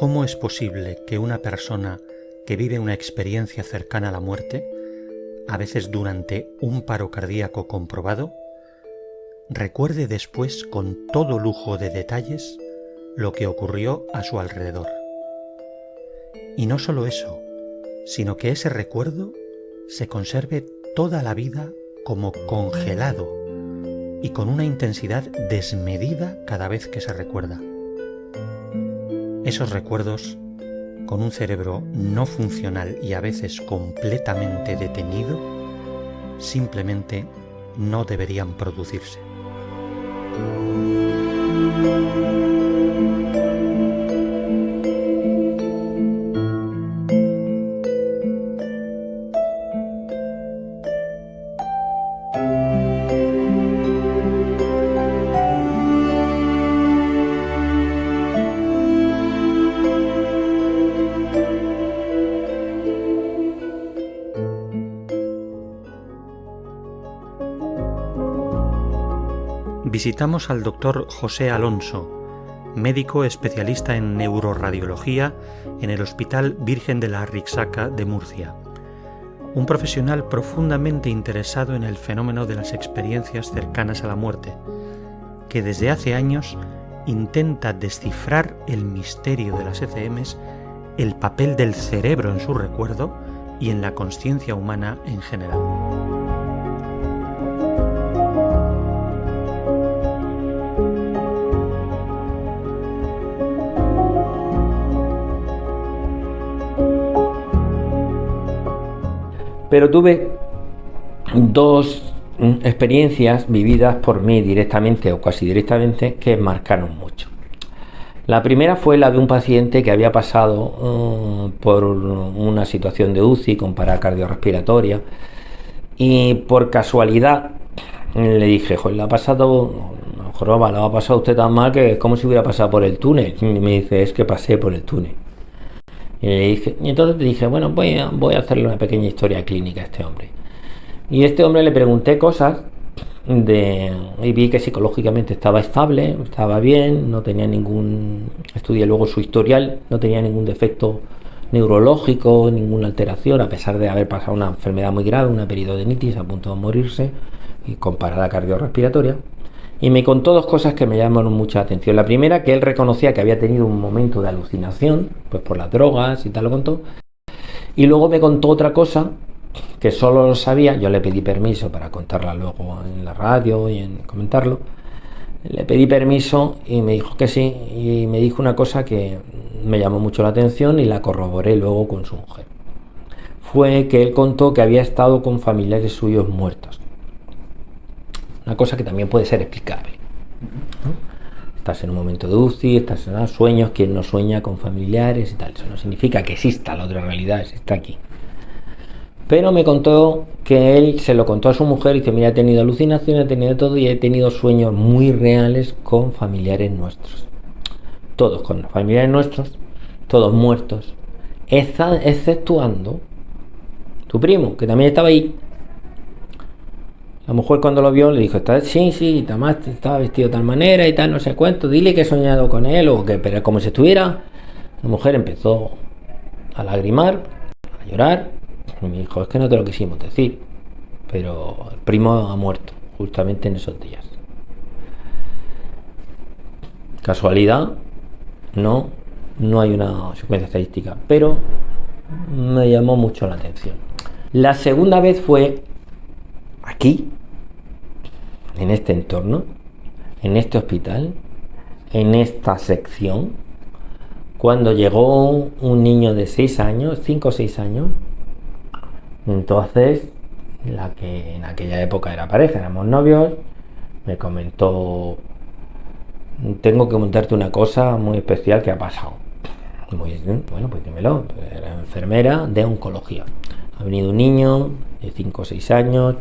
¿Cómo es posible que una persona que vive una experiencia cercana a la muerte, a veces durante un paro cardíaco comprobado, recuerde después con todo lujo de detalles lo que ocurrió a su alrededor? Y no solo eso, sino que ese recuerdo se conserve toda la vida como congelado y con una intensidad desmedida cada vez que se recuerda. Esos recuerdos, con un cerebro no funcional y a veces completamente detenido, simplemente no deberían producirse. Visitamos al doctor José Alonso, médico especialista en neuroradiología en el Hospital Virgen de la Arrixaca de Murcia. Un profesional profundamente interesado en el fenómeno de las experiencias cercanas a la muerte, que desde hace años intenta descifrar el misterio de las ECMs, el papel del cerebro en su recuerdo y en la consciencia humana en general. Pero tuve dos experiencias vividas por mí directamente o casi directamente que marcaron mucho. La primera fue la de un paciente que había pasado por una situación de UCI con parada cardiorrespiratoria y por casualidad le dije, joder, la ha pasado, joroba, la ha pasado usted tan mal que es como si hubiera pasado por el túnel. Y me dice, es que pasé por el túnel. Y entonces le dije, bueno, voy a hacerle una pequeña historia clínica a este hombre. Y a este hombre le pregunté cosas y vi que psicológicamente estaba estable, estaba bien, no tenía estudié luego su historial, no tenía ningún defecto neurológico, ninguna alteración, a pesar de haber pasado una enfermedad muy grave, una periodontitis a punto de morirse y con parada cardiorrespiratoria. Y me contó dos cosas que me llamaron mucha atención. La primera, que él reconocía que había tenido un momento de alucinación, pues por las drogas y tal, lo contó. Y luego me contó otra cosa, que solo lo sabía, yo le pedí permiso para contarla luego en la radio y en comentarlo. Le pedí permiso y me dijo que sí, y me dijo una cosa que me llamó mucho la atención y la corroboré luego con su mujer. Fue que él contó que había estado con familiares suyos muertos. Una cosa que también puede ser explicable, ¿no? Estás en un momento de UCI, estás en sueños, quien no sueña con familiares y tal. Eso no significa que exista la otra realidad, está aquí. Pero me contó que él se lo contó a su mujer y dice, mira, he tenido alucinaciones, he tenido todo y he tenido sueños muy reales con familiares nuestros. Todos con familiares nuestros, todos muertos, exceptuando tu primo, que también estaba ahí. La mujer cuando lo vio le dijo, sí, además estaba vestido de tal manera y tal, no sé cuánto, dile que he soñado con él o que, pero como si estuviera. La mujer empezó a lagrimar, a llorar, y me dijo, es que no te lo quisimos decir, pero el primo ha muerto justamente en esos días. Casualidad, no hay una secuencia estadística, pero me llamó mucho la atención. La segunda vez fue aquí, en este entorno, en este hospital, en esta sección, cuando llegó un niño de 5 o 6 años, entonces, la que en aquella época era pareja, éramos novios, me comentó, tengo que contarte una cosa muy especial que ha pasado. Muy bien, bueno, pues dímelo. Era enfermera de oncología. Ha venido un niño de 5 o 6 años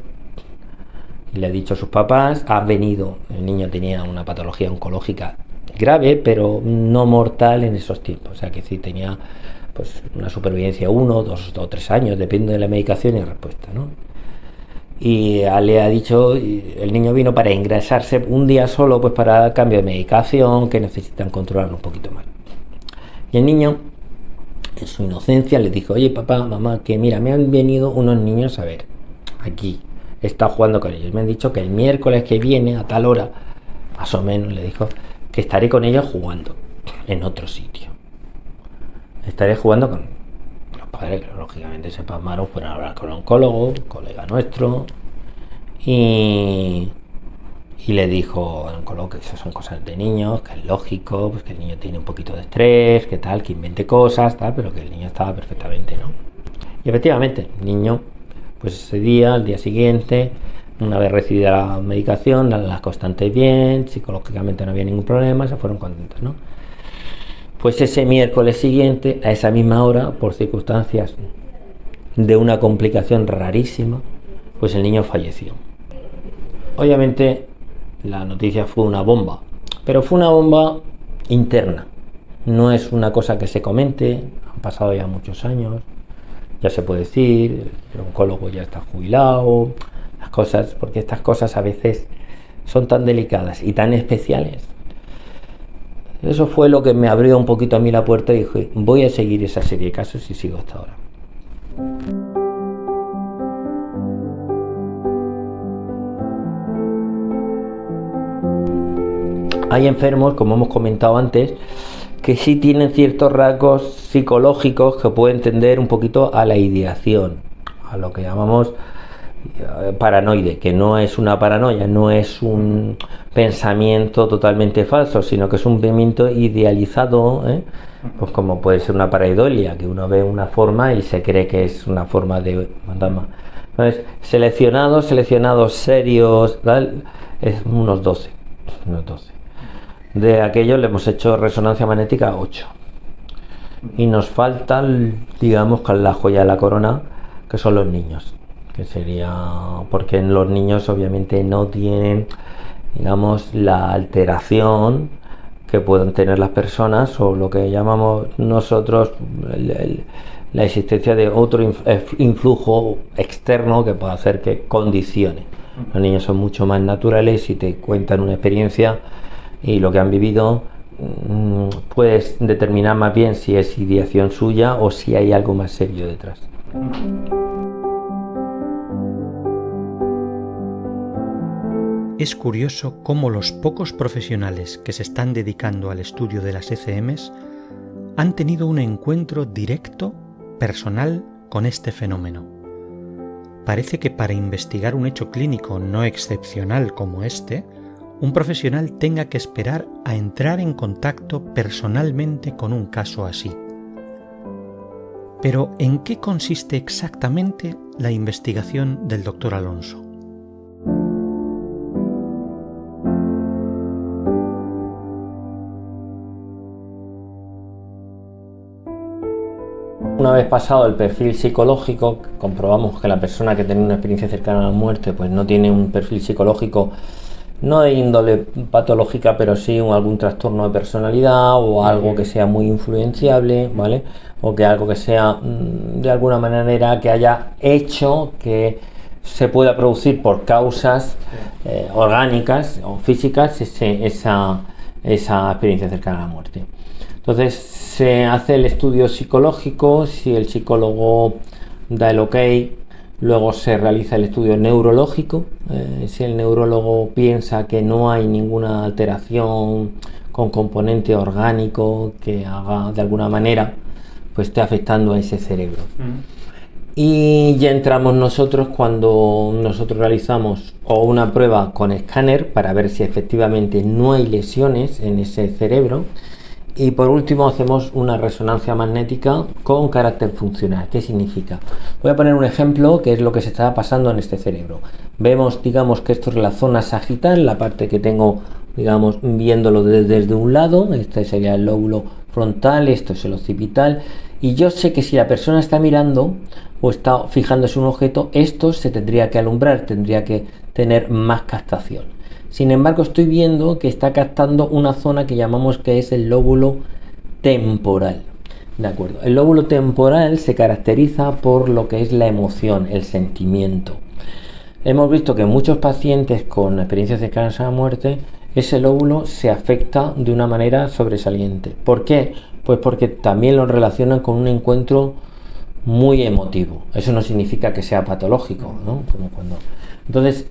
y le ha dicho a sus papás, el niño tenía una patología oncológica grave, pero no mortal en esos tiempos, o sea que sí tenía pues una supervivencia 1, 2 o 3 años, depende de la medicación y respuesta, ¿no? Y le ha dicho, el niño vino para ingresarse un día solo, pues para cambio de medicación, que necesitan controlarlo un poquito más. Y el niño, en su inocencia, le dijo: oye, papá, mamá, que mira, me han venido unos niños a ver, aquí, he estado jugando con ellos, me han dicho que el miércoles que viene, a tal hora, más o menos, le dijo, que estaré con ellos jugando en otro sitio. Estaré jugando con los padres, que lógicamente se pasmaron, fueron a hablar con el oncólogo, un colega nuestro, y le dijo al oncólogo que eso son cosas de niños, que es lógico, pues que el niño tiene un poquito de estrés, que tal, que invente cosas, tal, pero que el niño estaba perfectamente, ¿no? Y efectivamente, el niño, pues ese día, al día siguiente, una vez recibida la medicación, las constantes bien, psicológicamente no había ningún problema, se fueron contentos, ¿no? Pues ese miércoles siguiente, a esa misma hora, por circunstancias de una complicación rarísima, pues el niño falleció. Obviamente la noticia fue una bomba, pero fue una bomba interna, no es una cosa que se comente, han pasado ya muchos años, ya se puede decir, el oncólogo ya está jubilado, las cosas, porque estas cosas a veces son tan delicadas y tan especiales. Eso fue lo que me abrió un poquito a mí la puerta y dije, voy a seguir esa serie de casos y sigo hasta ahora. Hay enfermos, como hemos comentado antes, que sí tienen ciertos rasgos psicológicos que pueden tender un poquito a la ideación, a lo que llamamos paranoide, que no es una paranoia, no es un pensamiento totalmente falso, sino que es un pensamiento idealizado, pues como puede ser una pareidolia, que uno ve una forma y se cree que es una forma de fantasma. Entonces, seleccionados serios, tal, es unos 12. De aquellos le hemos hecho resonancia magnética 8. Y nos falta, digamos, que la joya de la corona, que son los niños. Que sería, porque en los niños obviamente no tienen, digamos, la alteración que pueden tener las personas, o lo que llamamos nosotros la existencia de otro influjo externo que puede hacer que condicione. Los niños son mucho más naturales y te cuentan una experiencia y lo que han vivido, puedes determinar más bien si es ideación suya o si hay algo más serio detrás. Es curioso cómo los pocos profesionales que se están dedicando al estudio de las ECMs han tenido un encuentro directo, personal, con este fenómeno. Parece que para investigar un hecho clínico no excepcional como este, un profesional tenga que esperar a entrar en contacto personalmente con un caso así. Pero, ¿en qué consiste exactamente la investigación del Dr. Alonso? Una vez pasado el perfil psicológico, comprobamos que la persona que tiene una experiencia cercana a la muerte pues no tiene un perfil psicológico, no de índole patológica, pero sí algún trastorno de personalidad o algo que sea muy influenciable, ¿vale? O que algo que sea de alguna manera que haya hecho que se pueda producir por causas orgánicas o físicas esa experiencia cercana a la muerte. Entonces se hace el estudio psicológico, si el psicólogo da el ok, luego se realiza el estudio neurológico, si el neurólogo piensa que no hay ninguna alteración con componente orgánico que haga de alguna manera, pues esté afectando a ese cerebro. Y ya entramos nosotros cuando nosotros realizamos o una prueba con escáner para ver si efectivamente no hay lesiones en ese cerebro. Y por último hacemos una resonancia magnética con carácter funcional. ¿Qué significa? Voy a poner un ejemplo que es lo que se está pasando en este cerebro. Vemos, digamos, que esto es la zona sagital, la parte que tengo, digamos, viéndolo desde un lado. Este sería el lóbulo frontal, esto es el occipital. Y yo sé que si la persona está mirando o está fijándose en un objeto, esto se tendría que alumbrar, tendría que tener más captación. Sin embargo, estoy viendo que está captando una zona que llamamos que es el lóbulo temporal. ¿De acuerdo? El lóbulo temporal se caracteriza por lo que es la emoción, el sentimiento. Hemos visto que en muchos pacientes con experiencias cercanas a la muerte, ese lóbulo se afecta de una manera sobresaliente. ¿Por qué? Pues porque también lo relacionan con un encuentro muy emotivo. Eso no significa que sea patológico, ¿no? Entonces,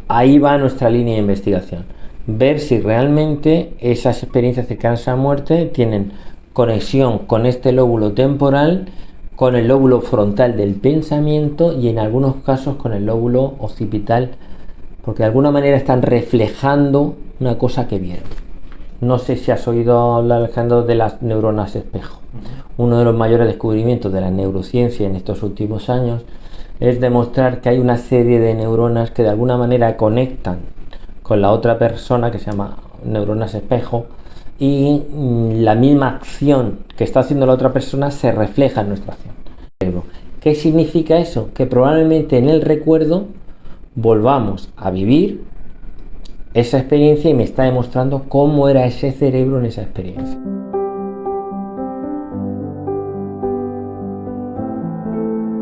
ahí va nuestra línea de investigación. Ver si realmente esas experiencias cercanas a la muerte tienen conexión con este lóbulo temporal, con el lóbulo frontal del pensamiento y en algunos casos con el lóbulo occipital, porque de alguna manera están reflejando una cosa que vieron. No sé si has oído hablar, Alejandro, de las neuronas espejo. Uno de los mayores descubrimientos de la neurociencia en estos últimos años es demostrar que hay una serie de neuronas que de alguna manera conectan con la otra persona, que se llama neuronas espejo, y la misma acción que está haciendo la otra persona se refleja en nuestra acción. ¿Qué significa eso? Que probablemente en el recuerdo volvamos a vivir esa experiencia y me está demostrando cómo era ese cerebro en esa experiencia.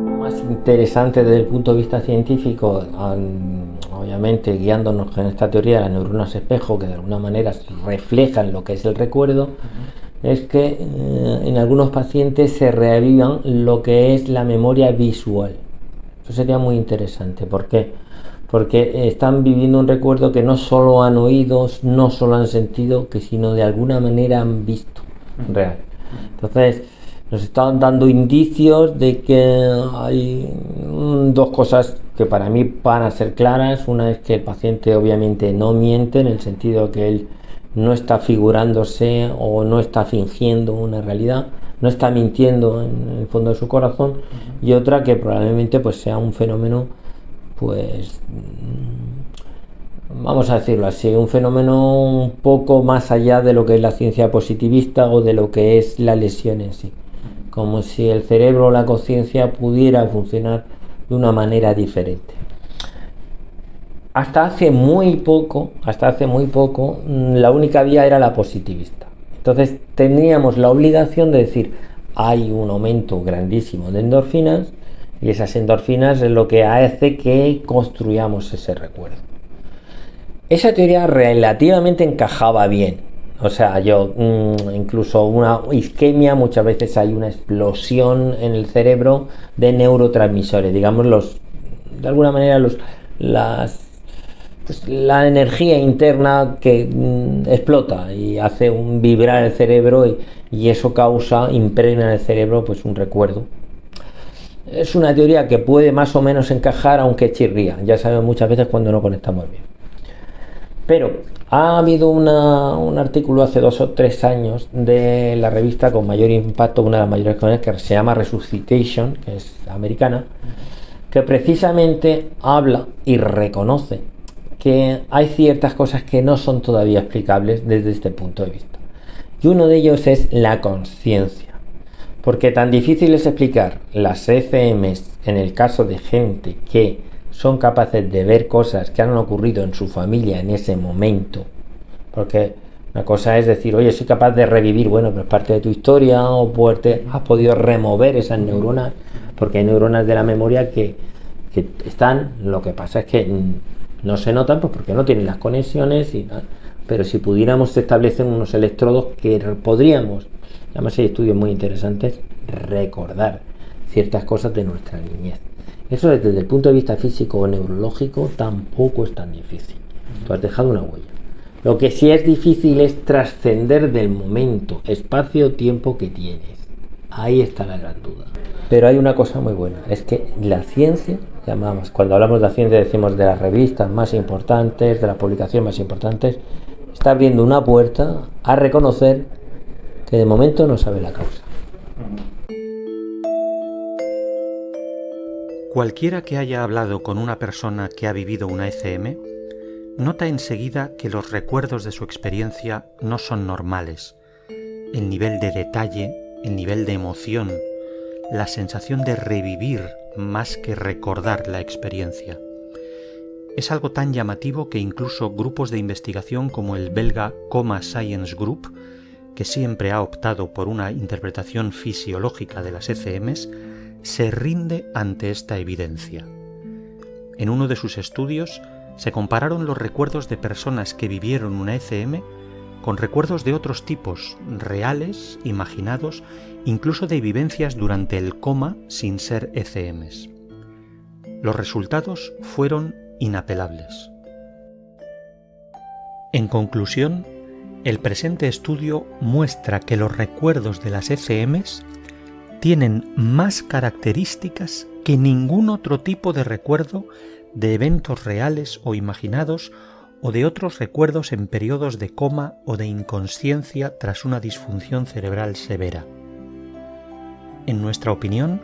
Lo más interesante desde el punto de vista científico, obviamente guiándonos en esta teoría de las neuronas espejo, que de alguna manera reflejan lo que es el recuerdo, es que en algunos pacientes se reavivan lo que es la memoria visual. Eso sería muy interesante. ¿Por qué? Porque están viviendo un recuerdo que no solo han oído, no solo han sentido, que sino de alguna manera han visto real. Entonces nos están dando indicios de que hay dos cosas que para mí van a ser claras. Una es que el paciente obviamente no miente, en el sentido que él no está figurándose o no está fingiendo una realidad, no está mintiendo en el fondo de su corazón, y otra que probablemente pues sea un fenómeno, pues vamos a decirlo así, un fenómeno un poco más allá de lo que es la ciencia positivista o de lo que es la lesión en sí, como si el cerebro o la conciencia pudiera funcionar de una manera diferente. Hasta hace muy poco, la única vía era la positivista. Entonces teníamos la obligación de decir, hay un aumento grandísimo de endorfinas, y esas endorfinas es lo que hace que construyamos ese recuerdo. Esa teoría relativamente encajaba bien. O sea, incluso una isquemia, muchas veces hay una explosión en el cerebro de neurotransmisores, digamos de alguna manera la energía interna que explota y hace vibrar el cerebro, y eso impregna en el cerebro pues un recuerdo. Es una teoría que puede más o menos encajar, aunque chirría. Ya sabemos muchas veces cuando no conectamos bien. Pero ha habido un artículo hace 2 o 3 años de la revista con mayor impacto, una de las mayores que se llama Resuscitation, que es americana, que precisamente habla y reconoce que hay ciertas cosas que no son todavía explicables desde este punto de vista. Y uno de ellos es la conciencia. Porque tan difícil es explicar las ECMs en el caso de gente que son capaces de ver cosas que han ocurrido en su familia en ese momento. Porque una cosa es decir, oye, soy capaz de revivir, bueno, pero es parte de tu historia, o has podido remover esas neuronas, porque hay neuronas de la memoria que están, lo que pasa es que no se notan, pues porque no tienen las conexiones, pero si pudiéramos establecer unos electrodos que podríamos, además hay estudios muy interesantes, recordar ciertas cosas de nuestra niñez. Eso desde el punto de vista físico o neurológico tampoco es tan difícil. Tú has dejado una huella. Lo que sí es difícil es trascender del momento, espacio-tiempo que tienes. Ahí está la gran duda. Pero hay una cosa muy buena, es que la ciencia, cuando hablamos de la ciencia decimos de las revistas más importantes, de las publicaciones más importantes, está abriendo una puerta a reconocer que de momento no sabe la causa. Cualquiera que haya hablado con una persona que ha vivido una ECM, nota enseguida que los recuerdos de su experiencia no son normales. El nivel de detalle, el nivel de emoción, la sensación de revivir más que recordar la experiencia. Es algo tan llamativo que incluso grupos de investigación como el belga Coma Science Group, que siempre ha optado por una interpretación fisiológica de las ECMs, se rinde ante esta evidencia. En uno de sus estudios se compararon los recuerdos de personas que vivieron una ECM con recuerdos de otros tipos, reales, imaginados, incluso de vivencias durante el coma sin ser ECMs. Los resultados fueron inapelables. En conclusión, el presente estudio muestra que los recuerdos de las ECMs tienen más características que ningún otro tipo de recuerdo de eventos reales o imaginados o de otros recuerdos en periodos de coma o de inconsciencia tras una disfunción cerebral severa. En nuestra opinión,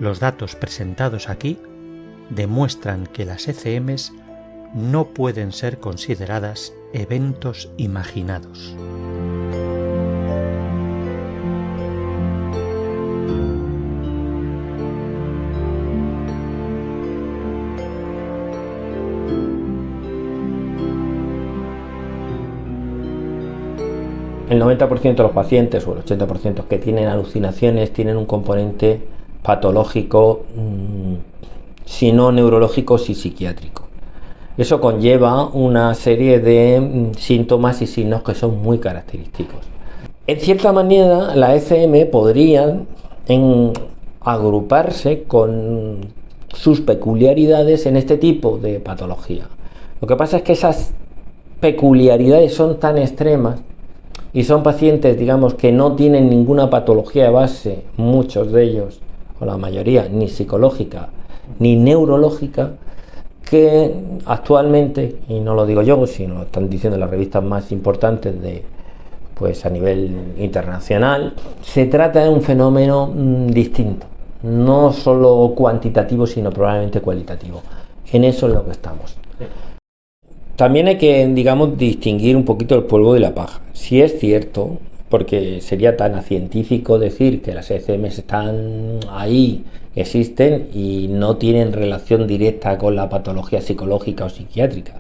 los datos presentados aquí demuestran que las ECMs no pueden ser consideradas eventos imaginados. El 90% de los pacientes, o el 80% que tienen alucinaciones, tienen un componente patológico, si no neurológico, sí psiquiátrico. Eso conlleva una serie de síntomas y signos que son muy característicos. En cierta manera, la ECM podrían agruparse con sus peculiaridades en este tipo de patología. Lo que pasa es que esas peculiaridades son tan extremas y son pacientes, digamos, que no tienen ninguna patología de base, muchos de ellos, o la mayoría, ni psicológica ni neurológica, que actualmente, y no lo digo yo, sino lo están diciendo las revistas más importantes pues a nivel internacional, se trata de un fenómeno distinto, no solo cuantitativo, sino probablemente cualitativo. En eso es lo que estamos. También hay que, digamos, distinguir un poquito el polvo de la paja. Si es cierto, porque sería tan acientífico decir que las ECMs están ahí, existen y no tienen relación directa con la patología psicológica o psiquiátrica.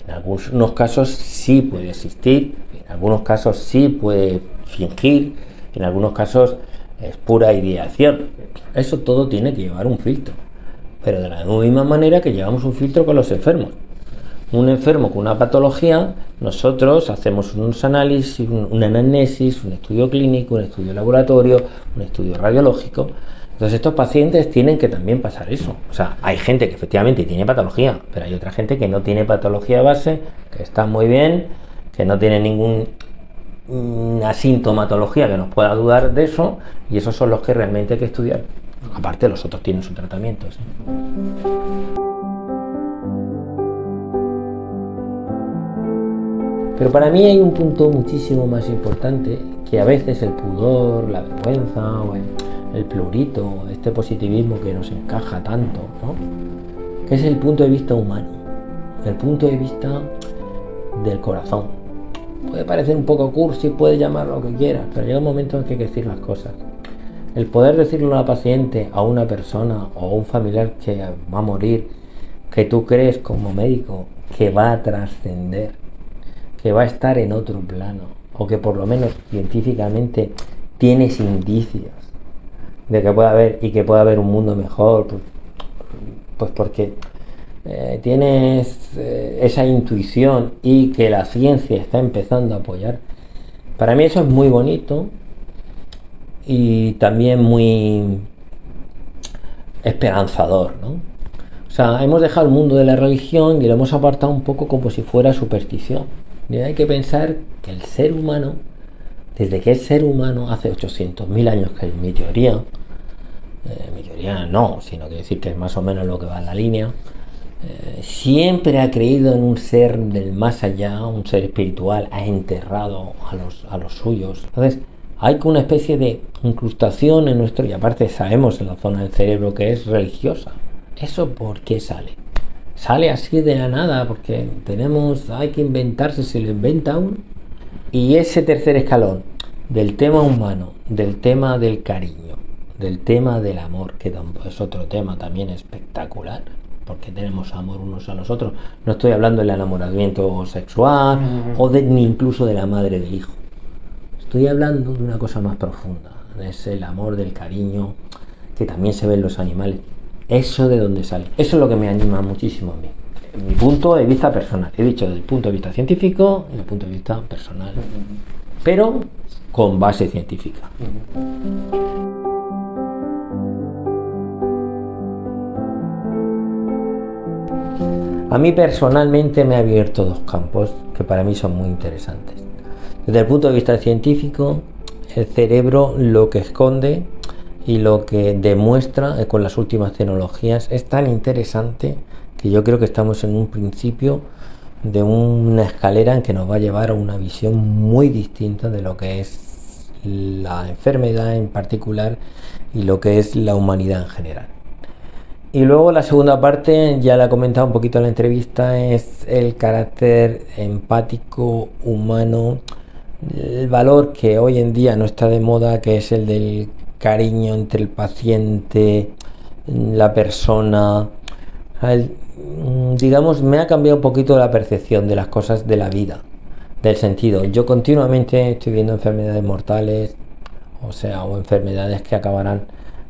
En algunos casos sí puede existir, en algunos casos sí puede fingir, en algunos casos es pura ideación. Eso todo tiene que llevar un filtro, pero de la misma manera que llevamos un filtro con los enfermos. Un enfermo con una patología, nosotros hacemos unos análisis, una anamnesis, un estudio clínico, un estudio laboratorio, un estudio radiológico. Entonces estos pacientes tienen que también pasar eso. O sea, hay gente que efectivamente tiene patología, pero hay otra gente que no tiene patología de base, que está muy bien, que no tiene ninguna sintomatología que nos pueda dudar de eso, y esos son los que realmente hay que estudiar. Aparte, los otros tienen su tratamiento, ¿sí? Pero para mí hay un punto muchísimo más importante, que a veces el pudor, la vergüenza o el plurito, este positivismo que nos encaja tanto, ¿no? Que es el punto de vista humano, el punto de vista del corazón. Puede parecer un poco cursi, puede llamar lo que quieras, pero llega un momento en que hay que decir las cosas. El poder decirle a una paciente, a una persona o a un familiar que va a morir, que tú crees como médico que va a trascender, que va a estar en otro plano, o que por lo menos científicamente tienes indicios de que pueda haber y que pueda haber un mundo mejor, pues porque tienes esa intuición y que la ciencia está empezando a apoyar. Para mí eso es muy bonito y también muy esperanzador, ¿no? O sea, hemos dejado el mundo de la religión y lo hemos apartado un poco como si fuera superstición. Y hay que pensar que el ser humano, desde que es ser humano, hace 800.000 años, que en mi teoría no, sino que decir que es más o menos lo que va en la línea, siempre ha creído en un ser del más allá, un ser espiritual, ha enterrado a los suyos. Entonces, hay una especie de incrustación en nuestro, y aparte sabemos en la zona del cerebro que es religiosa. ¿Eso por qué sale? Sale así de la nada, porque hay que inventarse, se lo inventa uno. Y ese tercer escalón del tema humano, del tema del cariño, del tema del amor, que es otro tema también espectacular, porque tenemos amor unos a los otros. No estoy hablando del enamoramiento sexual ni incluso de la madre del hijo. Estoy hablando de una cosa más profunda, es el amor del cariño, que también se ve en los animales. ¿Eso de dónde sale? Eso es lo que me anima muchísimo a mí. mi punto de vista personal. He dicho desde el punto de vista científico y desde el punto de vista personal, pero con base científica. A mí personalmente me ha abierto dos campos que para mí son muy interesantes. Desde el punto de vista científico, el cerebro lo que esconde y lo que demuestra con las últimas tecnologías es tan interesante que yo creo que estamos en un principio de una escalera en que nos va a llevar a una visión muy distinta de lo que es la enfermedad en particular y lo que es la humanidad en general. Y luego la segunda parte, ya la he comentado un poquito en la entrevista, es el carácter empático, humano, el valor que hoy en día no está de moda, que es el del cariño entre el paciente, la persona. Digamos, me ha cambiado un poquito la percepción de las cosas de la vida, del sentido. Yo continuamente estoy viendo enfermedades mortales, o enfermedades que acabarán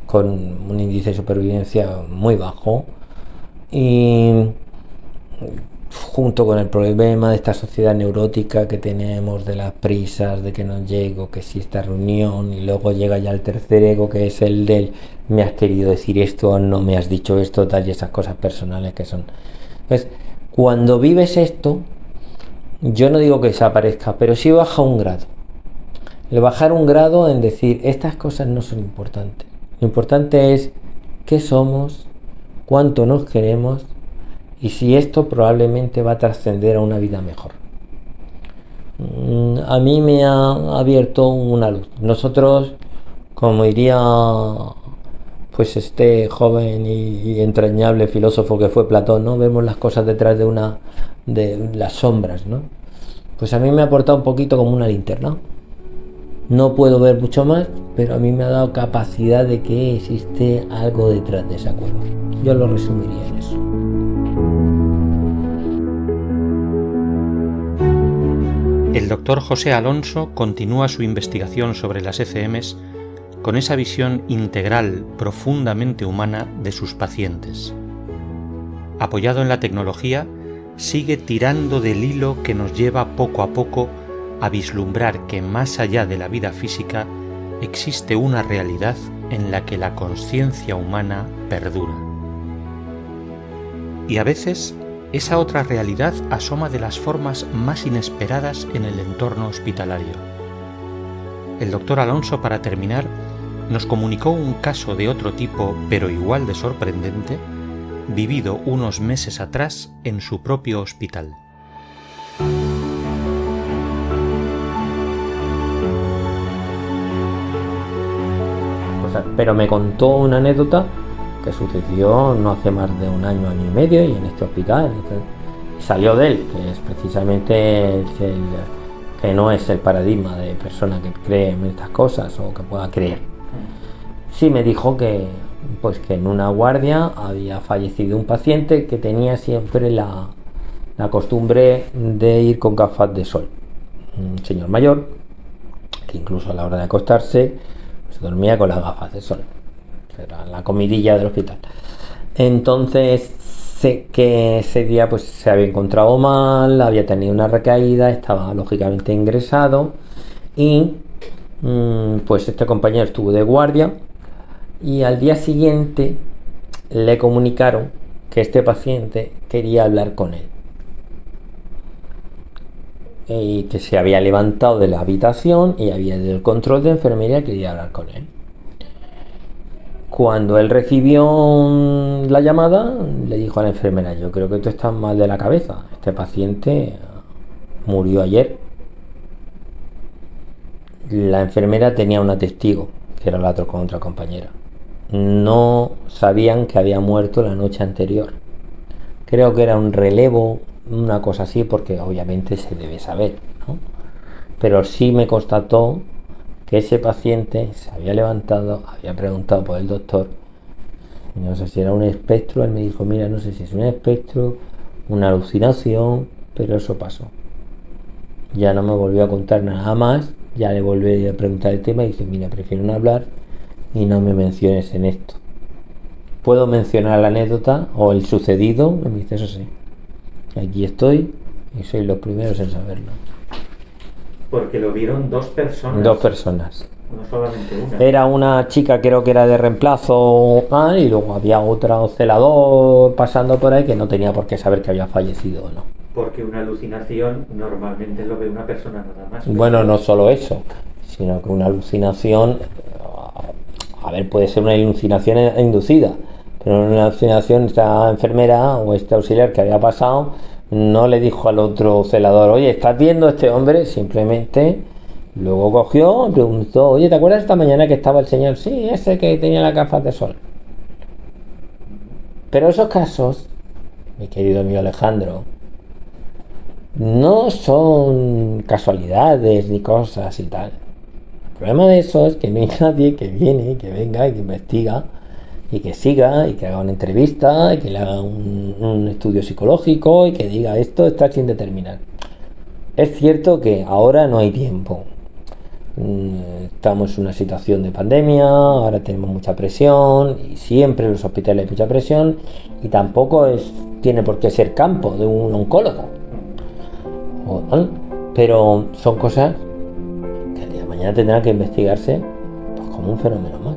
con un índice de supervivencia muy bajo, y junto con el problema de esta sociedad neurótica que tenemos, de las prisas, de que no llego, que si esta reunión, y luego llega ya el tercer ego, que es el del me has querido decir esto, no me has dicho esto, tal, y esas cosas personales que son. Entonces, cuando vives esto, yo no digo que desaparezca, pero sí baja un grado. El bajar un grado en decir, estas cosas no son importantes. Lo importante es qué somos, cuánto nos queremos y si esto probablemente va a trascender a una vida mejor. A mí me ha abierto una luz. Nosotros, como diría pues este joven y entrañable filósofo que fue Platón, ¿no? Vemos las cosas detrás de las sombras, ¿no? Pues a mí me ha aportado un poquito como una linterna. No puedo ver mucho más, pero a mí me ha dado capacidad de que existe algo detrás de esa cueva. Yo lo resumiría en eso. El doctor José Alonso continúa su investigación sobre las ECMs con esa visión integral, profundamente humana de sus pacientes. Apoyado en la tecnología, sigue tirando del hilo que nos lleva poco a poco a vislumbrar que más allá de la vida física existe una realidad en la que la conciencia humana perdura. Y a veces esa otra realidad asoma de las formas más inesperadas en el entorno hospitalario. El doctor Alonso, para terminar, nos comunicó un caso de otro tipo, pero igual de sorprendente, vivido unos meses atrás en su propio hospital. Pero me contó una anécdota que sucedió no hace más de un año y medio, y en este hospital salió de él, que es precisamente que no es el paradigma de persona que cree en estas cosas o que pueda creer. Sí me dijo que en una guardia había fallecido un paciente que tenía siempre la costumbre de ir con gafas de sol. Un señor mayor que incluso a la hora de acostarse se dormía con las gafas de sol. Era la comidilla del hospital. Entonces sé que ese día pues se había encontrado mal, había tenido una recaída, estaba lógicamente ingresado, y pues este compañero estuvo de guardia, y al día siguiente le comunicaron que este paciente quería hablar con él y que se había levantado de la habitación y había del control de enfermería, quería hablar con él. Cuando él recibió la llamada, le dijo a la enfermera: yo creo que tú estás mal de la cabeza, este paciente murió ayer. La enfermera tenía una testigo, que era la otra compañera. No sabían que había muerto la noche anterior. Creo que era un relevo, una cosa así, porque obviamente se debe saber, ¿no? Pero sí me constató que ese paciente se había levantado, había preguntado por el doctor, no sé si era un espectro. Él me dijo: mira, no sé si es un espectro, una alucinación, pero eso pasó. Ya no me volvió a contar nada más. Ya le volví a preguntar el tema y dice: mira, prefiero no hablar y no me menciones en esto. ¿Puedo mencionar la anécdota o el sucedido? Me dice: eso sí. Aquí estoy y sois los primeros en saberlo. Porque lo vieron 2 personas. 2 personas. No solamente una. Era una chica, creo que era de reemplazo, y luego había otro celador pasando por ahí que no tenía por qué saber que había fallecido o no. Porque una alucinación normalmente lo ve una persona nada más. Bueno, no solo eso, sino que una alucinación, a ver, puede ser una alucinación inducida, pero una alucinación, esta enfermera o este auxiliar que había pasado no le dijo al otro celador, oye, ¿estás viendo a este hombre? Simplemente luego cogió y preguntó, oye, ¿te acuerdas esta mañana que estaba el señor? Sí, ese que tenía las gafas de sol. Pero esos casos, mi querido amigo Alejandro, no son casualidades ni cosas y tal. El problema de eso es que no hay nadie que viene, que venga y que investiga y que siga y que haga una entrevista y que le haga un estudio psicológico y que diga esto está sin determinar. Es cierto que ahora no hay tiempo. Estamos en una situación de pandemia, ahora tenemos mucha presión y siempre en los hospitales hay mucha presión y tampoco tiene por qué ser campo de un oncólogo. Pero son cosas que el día de mañana tendrán que investigarse pues, como un fenómeno más.